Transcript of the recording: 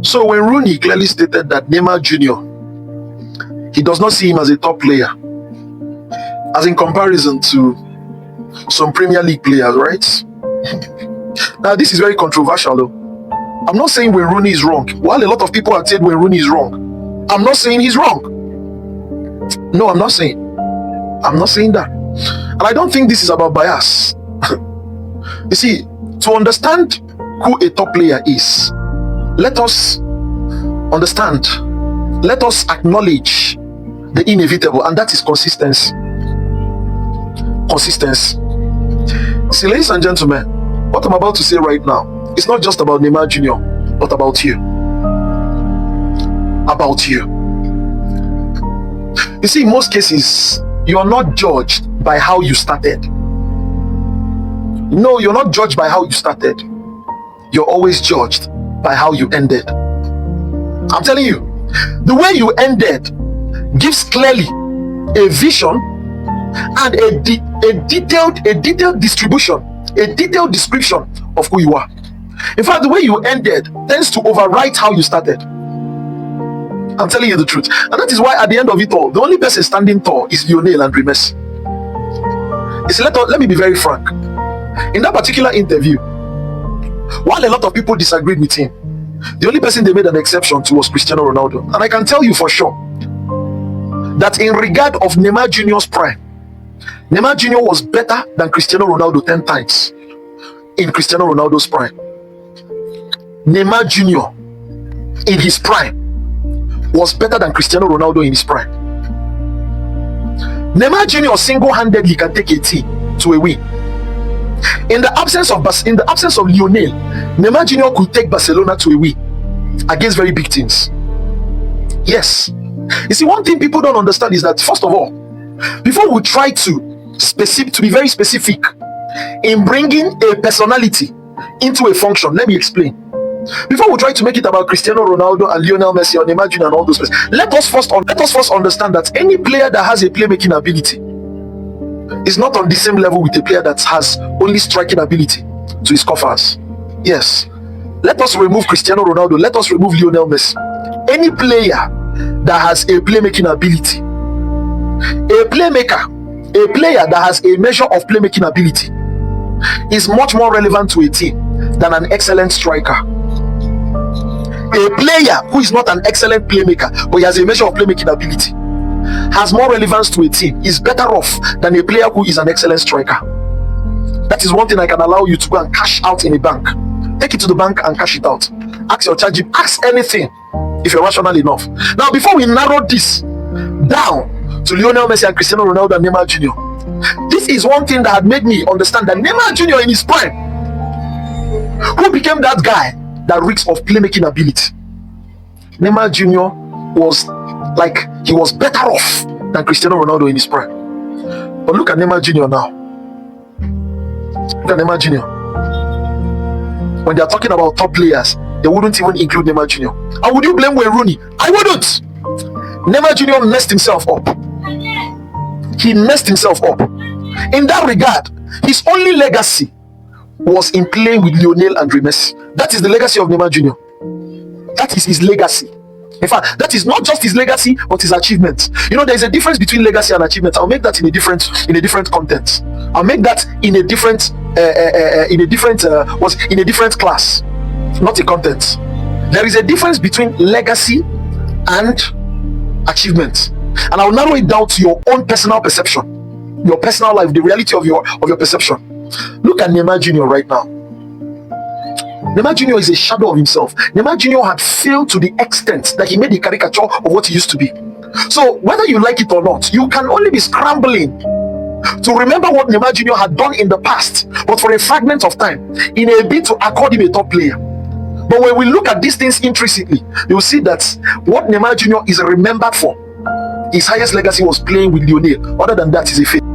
So when Rooney clearly stated that Neymar Jr., he does not see him as a top player, as in comparison to some Premier League players, right? Now, this is very controversial, though. I'm not saying Wayne Rooney is wrong. While a lot of people have said Wayne Rooney is wrong, I'm not saying he's wrong. No, I'm not saying that. And I don't think this is about bias. You see, to understand who a top player is, let us understand, let us acknowledge the inevitable, and that is consistency. Consistency. See, ladies and gentlemen, what I'm about to say right now, it's not just about Neymar Jr., but about you. About you. You see, in most cases, you are not judged by how you started. No, you're not judged by how you started. You're always judged by how you ended. I'm telling you, the way you ended gives clearly a vision and a detailed description of who you are. In fact, the way you ended tends to overwrite how you started. I'm telling you the truth. And that is why at the end of it all, the only person standing tall is Lionel and Messi. Let me be very frank. In that particular interview, while a lot of people disagreed with him, the only person they made an exception to was Cristiano Ronaldo. And I can tell you for sure that in regard of Neymar Jr.'s prime, Neymar Jr. was better than Cristiano Ronaldo 10 times in Cristiano Ronaldo's prime. Neymar Jr. in his prime was better than Cristiano Ronaldo in his prime. Neymar Jr. single-handedly can take a team to a win. In the absence of Lionel, Neymar Jr. could take Barcelona to a win against very big teams. Yes. You see, one thing people don't understand is that, first of all, before we try to be very specific in bringing a personality into a function, let me explain. Before we try to make it about Cristiano Ronaldo and Lionel Messi or Neymar Jr. and all those players, let us first understand that any player that has a playmaking ability is not on the same level with a player that has only striking ability to his coffers. Yes. Let us remove Cristiano Ronaldo. Let us remove Lionel Messi. Any player that has a playmaking ability, a player that has a measure of playmaking ability is much more relevant to a team than an excellent striker. A player who is not an excellent playmaker but he has a measure of playmaking ability has more relevance to a team, is better off than a player who is an excellent striker. That is one thing I can allow you to go and cash out in a bank. Take it to the bank and cash it out. Ask your charge, ask anything if you're rational enough. Now, before we narrow this down to Lionel Messi and Cristiano Ronaldo and Neymar Jr., this is one thing that had made me understand that Neymar Jr. in his prime, who became that guy that reeks of playmaking ability, Neymar Jr. was like, he was better off than Cristiano Ronaldo in his prime. But look at Neymar Jr. now. Look at Neymar Jr. When they are talking about top players, they wouldn't even include Neymar Jr. And would you blame Wayne Rooney? I wouldn't. Neymar Jr. messed himself up. He messed himself up. In that regard, his only legacy was in playing with Lionel and Messi. That is the legacy of Neymar Jr. That is his legacy. In fact, that is not just his legacy, but his achievement. You know, there is a difference between legacy and achievement. I'll make that in a different content. I'll make that in a different class, not a content. There is a difference between legacy and achievement, and I'll narrow it down to your own personal perception, your personal life, the reality of your perception. Look at Neymar Jr. right now. Neymar Jr. is a shadow of himself. Neymar Jr. had failed to the extent that he made a caricature of what he used to be. So whether you like it or not, you can only be scrambling to remember what Neymar Jr. had done in the past, but for a fragment of time, in a bid to accord him a top player. But when we look at these things intrinsically, you'll see that what Neymar Jr. is remembered for, his highest legacy was playing with Lionel. Other than that, is a failure.